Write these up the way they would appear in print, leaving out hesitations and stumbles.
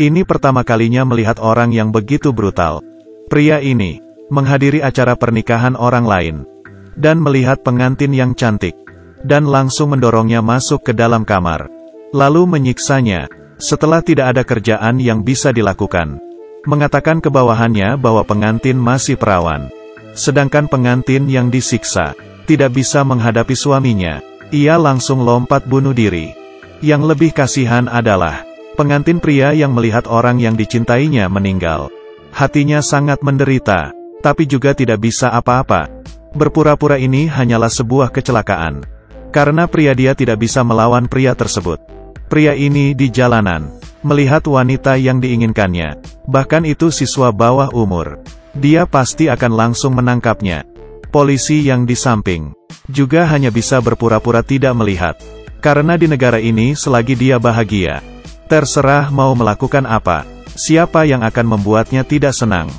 Ini pertama kalinya melihat orang yang begitu brutal. Pria ini menghadiri acara pernikahan orang lain dan melihat pengantin yang cantik dan langsung mendorongnya masuk ke dalam kamar, lalu menyiksanya setelah tidak ada kerjaan yang bisa dilakukan. Mengatakan ke bawahannya bahwa pengantin masih perawan, sedangkan pengantin yang disiksa tidak bisa menghadapi suaminya. Ia langsung lompat bunuh diri. Yang lebih kasihan adalah pengantin pria yang melihat orang yang dicintainya meninggal. Hatinya sangat menderita, tapi juga tidak bisa apa-apa. Berpura-pura ini hanyalah sebuah kecelakaan, karena pria dia tidak bisa melawan pria tersebut. Pria ini di jalanan melihat wanita yang diinginkannya, bahkan itu siswa bawah umur. Dia pasti akan langsung menangkapnya. Polisi yang di samping juga hanya bisa berpura-pura tidak melihat, karena di negara ini selagi dia bahagia, terserah mau melakukan apa, siapa yang akan membuatnya tidak senang,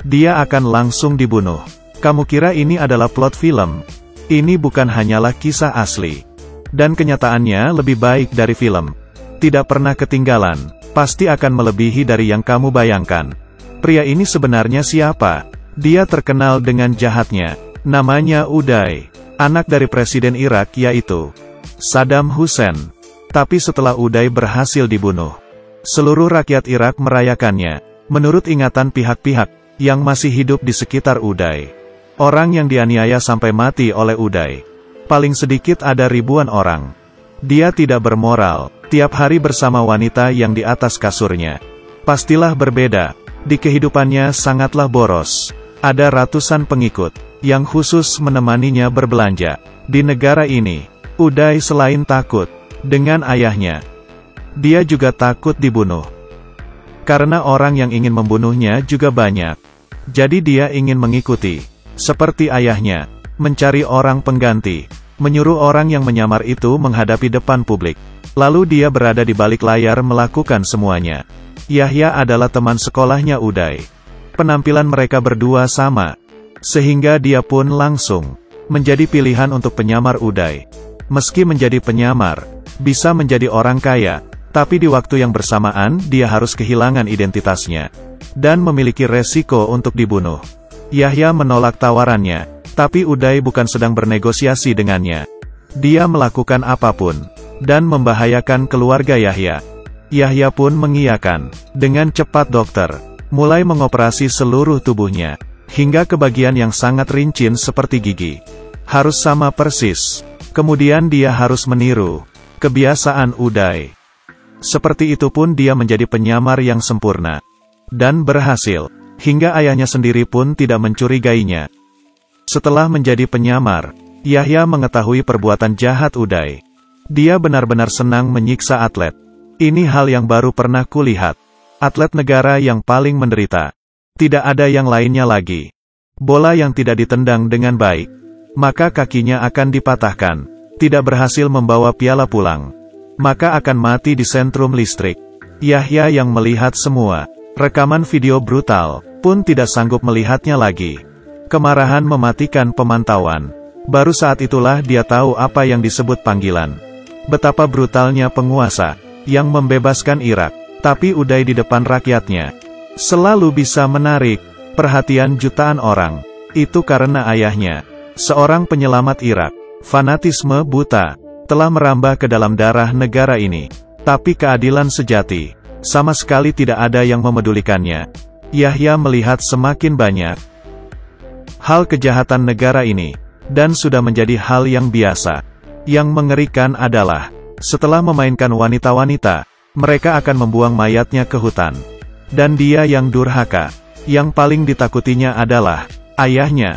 dia akan langsung dibunuh. Kamu kira ini adalah plot film? Ini bukan hanyalah kisah asli, dan kenyataannya lebih baik dari film. Tidak pernah ketinggalan, pasti akan melebihi dari yang kamu bayangkan. Pria ini sebenarnya siapa? Dia terkenal dengan jahatnya. Namanya Uday, anak dari Presiden Irak yaitu Saddam Hussein. Tapi setelah Uday berhasil dibunuh, seluruh rakyat Irak merayakannya. Menurut ingatan pihak-pihak yang masih hidup di sekitar Uday, orang yang dianiaya sampai mati oleh Uday paling sedikit ada ribuan orang. Dia tidak bermoral, tiap hari bersama wanita yang di atas kasurnya. Pastilah berbeda, di kehidupannya sangatlah boros. Ada ratusan pengikut yang khusus menemaninya berbelanja. Di negara ini, Uday selain takut dengan ayahnya, dia juga takut dibunuh. Karena orang yang ingin membunuhnya juga banyak. Jadi dia ingin mengikuti, seperti ayahnya, mencari orang pengganti, menyuruh orang yang menyamar itu menghadapi depan publik. Lalu dia berada di balik layar melakukan semuanya. Yahya adalah teman sekolahnya Uday. Penampilan mereka berdua sama, sehingga dia pun langsung menjadi pilihan untuk penyamar Uday. Meski menjadi penyamar, bisa menjadi orang kaya, tapi di waktu yang bersamaan dia harus kehilangan identitasnya, dan memiliki resiko untuk dibunuh. Yahya menolak tawarannya, tapi Uday bukan sedang bernegosiasi dengannya. Dia melakukan apapun, dan membahayakan keluarga Yahya. Yahya pun mengiyakan. Dengan cepat dokter mulai mengoperasi seluruh tubuhnya, hingga ke bagian yang sangat rinci seperti gigi. Harus sama persis. Kemudian dia harus meniru kebiasaan Uday. Seperti itu pun dia menjadi penyamar yang sempurna. Dan berhasil, hingga ayahnya sendiri pun tidak mencurigainya. Setelah menjadi penyamar, Yahya mengetahui perbuatan jahat Uday. Dia benar-benar senang menyiksa atlet. Ini hal yang baru pernah kulihat. Atlet negara yang paling menderita. Tidak ada yang lainnya lagi. Bola yang tidak ditendang dengan baik, maka kakinya akan dipatahkan. Tidak berhasil membawa piala pulang, maka akan mati di sentrum listrik. Yahya yang melihat semua rekaman video brutal, pun tidak sanggup melihatnya lagi. Kemarahan mematikan pemantauan. Baru saat itulah dia tahu apa yang disebut panggilan. Betapa brutalnya penguasa yang membebaskan Irak, tapi Uday di depan rakyatnya selalu bisa menarik perhatian jutaan orang. Itu karena ayahnya, seorang penyelamat Irak. Fanatisme buta telah merambah ke dalam darah negara ini. Tapi keadilan sejati sama sekali tidak ada yang memedulikannya. Yahya melihat semakin banyak hal kejahatan negara ini, dan sudah menjadi hal yang biasa. Yang mengerikan adalah, setelah memainkan wanita-wanita, mereka akan membuang mayatnya ke hutan. Dan dia yang durhaka, yang paling ditakutinya adalah ayahnya.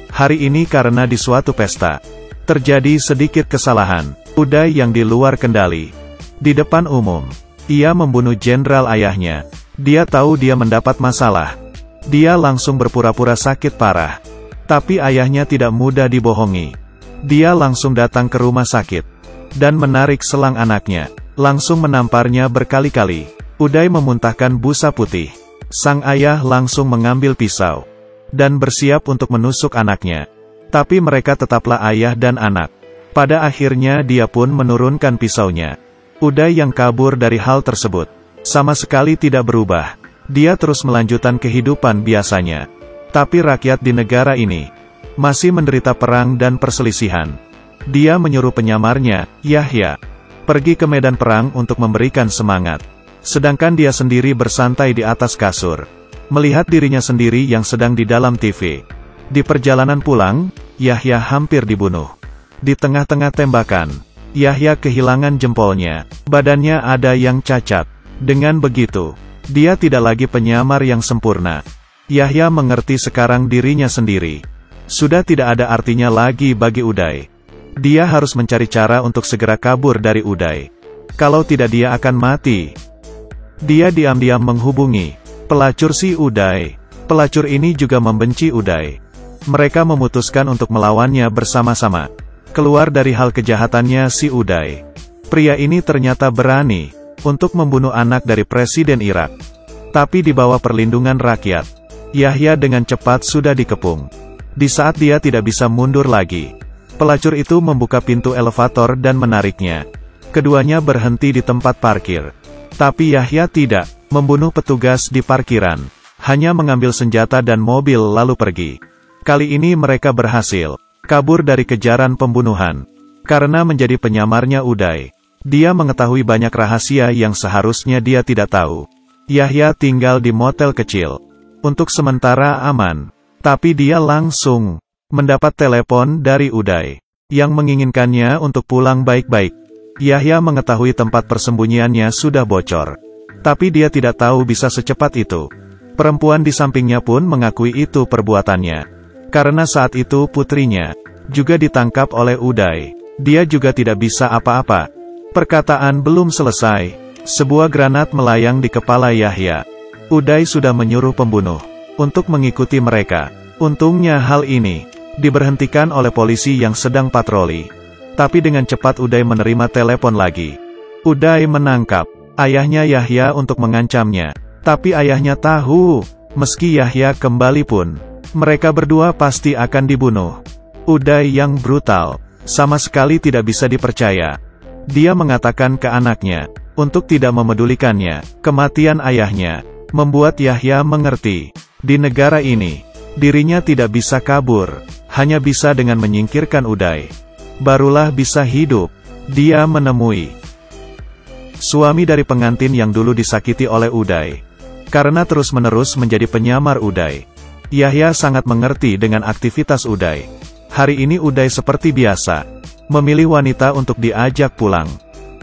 Hari ini karena di suatu pesta, terjadi sedikit kesalahan. Uday yang di luar kendali. Di depan umum, ia membunuh jenderal ayahnya. Dia tahu dia mendapat masalah. Dia langsung berpura-pura sakit parah. Tapi ayahnya tidak mudah dibohongi. Dia langsung datang ke rumah sakit, dan menarik selang anaknya. Langsung menamparnya berkali-kali. Uday memuntahkan busa putih. Sang ayah langsung mengambil pisau, dan bersiap untuk menusuk anaknya. Tapi mereka tetaplah ayah dan anak. Pada akhirnya dia pun menurunkan pisaunya. Uday yang kabur dari hal tersebut, sama sekali tidak berubah. Dia terus melanjutkan kehidupan biasanya. Tapi rakyat di negara ini masih menderita perang dan perselisihan. Dia menyuruh penyamarnya, Yahya, pergi ke medan perang untuk memberikan semangat. Sedangkan dia sendiri bersantai di atas kasur, melihat dirinya sendiri yang sedang di dalam TV. Di perjalanan pulang, Yahya hampir dibunuh. Di tengah-tengah tembakan, Yahya kehilangan jempolnya, badannya ada yang cacat. Dengan begitu, dia tidak lagi penyamar yang sempurna. Yahya mengerti sekarang dirinya sendiri sudah tidak ada artinya lagi bagi Uday. Dia harus mencari cara untuk segera kabur dari Uday. Kalau tidak dia akan mati. Dia diam-diam menghubungi pelacur si Uday. Pelacur ini juga membenci Uday. Mereka memutuskan untuk melawannya bersama-sama. Keluar dari hal kejahatannya si Uday, pria ini ternyata berani untuk membunuh anak dari Presiden Irak. Tapi di bawah perlindungan rakyat, Yahya dengan cepat sudah dikepung. Di saat dia tidak bisa mundur lagi, pelacur itu membuka pintu elevator dan menariknya. Keduanya berhenti di tempat parkir. Tapi Yahya tidak membunuh petugas di parkiran, hanya mengambil senjata dan mobil lalu pergi. Kali ini mereka berhasil kabur dari kejaran pembunuhan. Karena menjadi penyamarnya Uday, dia mengetahui banyak rahasia yang seharusnya dia tidak tahu. Yahya tinggal di motel kecil. Untuk sementara aman. Tapi dia langsung mendapat telepon dari Uday, yang menginginkannya untuk pulang baik-baik. Yahya mengetahui tempat persembunyiannya sudah bocor. Tapi dia tidak tahu bisa secepat itu. Perempuan di sampingnya pun mengakui itu perbuatannya. Karena saat itu putrinya juga ditangkap oleh Uday. Dia juga tidak bisa apa-apa. Perkataan belum selesai, sebuah granat melayang di kepala Yahya. Uday sudah menyuruh pembunuh untuk mengikuti mereka. Untungnya hal ini diberhentikan oleh polisi yang sedang patroli. Tapi dengan cepat Uday menerima telepon lagi. Uday menangkap ayahnya Yahya untuk mengancamnya. Tapi ayahnya tahu, meski Yahya kembali pun, mereka berdua pasti akan dibunuh. Uday yang brutal, sama sekali tidak bisa dipercaya. Dia mengatakan ke anaknya untuk tidak memedulikannya. Kematian ayahnya membuat Yahya mengerti, di negara ini, dirinya tidak bisa kabur, hanya bisa dengan menyingkirkan Uday. Barulah bisa hidup. Dia menemui suami dari pengantin yang dulu disakiti oleh Uday. Karena terus-menerus menjadi penyamar Uday, Yahya sangat mengerti dengan aktivitas Uday. Hari ini Uday seperti biasa, memilih wanita untuk diajak pulang.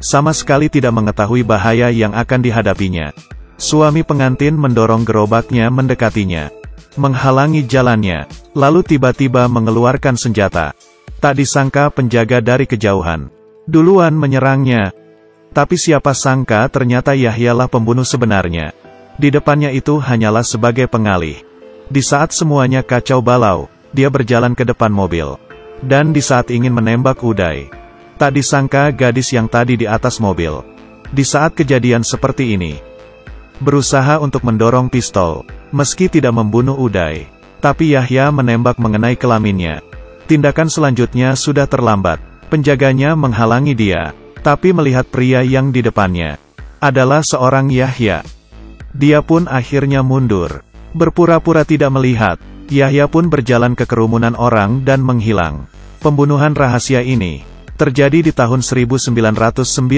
Sama sekali tidak mengetahui bahaya yang akan dihadapinya. Suami pengantin mendorong gerobaknya mendekatinya, menghalangi jalannya, lalu tiba-tiba mengeluarkan senjata. Tak disangka penjaga dari kejauhan duluan menyerangnya. Tapi siapa sangka ternyata Yahyalah pembunuh sebenarnya. Di depannya itu hanyalah sebagai pengalih. Di saat semuanya kacau balau, dia berjalan ke depan mobil. Dan di saat ingin menembak Uday, tak disangka gadis yang tadi di atas mobil, di saat kejadian seperti ini, berusaha untuk mendorong pistol, meski tidak membunuh Uday. Tapi Yahya menembak mengenai kelaminnya. Tindakan selanjutnya sudah terlambat. Penjaganya menghalangi dia, tapi melihat pria yang di depannya adalah seorang Yahya. Dia pun akhirnya mundur, berpura-pura tidak melihat. Yahya pun berjalan ke kerumunan orang dan menghilang. Pembunuhan rahasia ini terjadi di tahun 1996.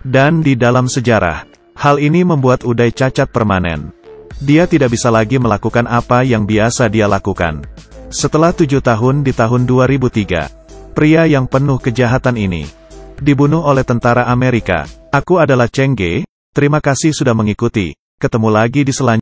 Dan di dalam sejarah, hal ini membuat Uday cacat permanen. Dia tidak bisa lagi melakukan apa yang biasa dia lakukan. Setelah 7 tahun di tahun 2003, pria yang penuh kejahatan ini dibunuh oleh tentara Amerika. Aku adalah Cheng Ge, terima kasih sudah mengikuti. Ketemu lagi di selanjutnya.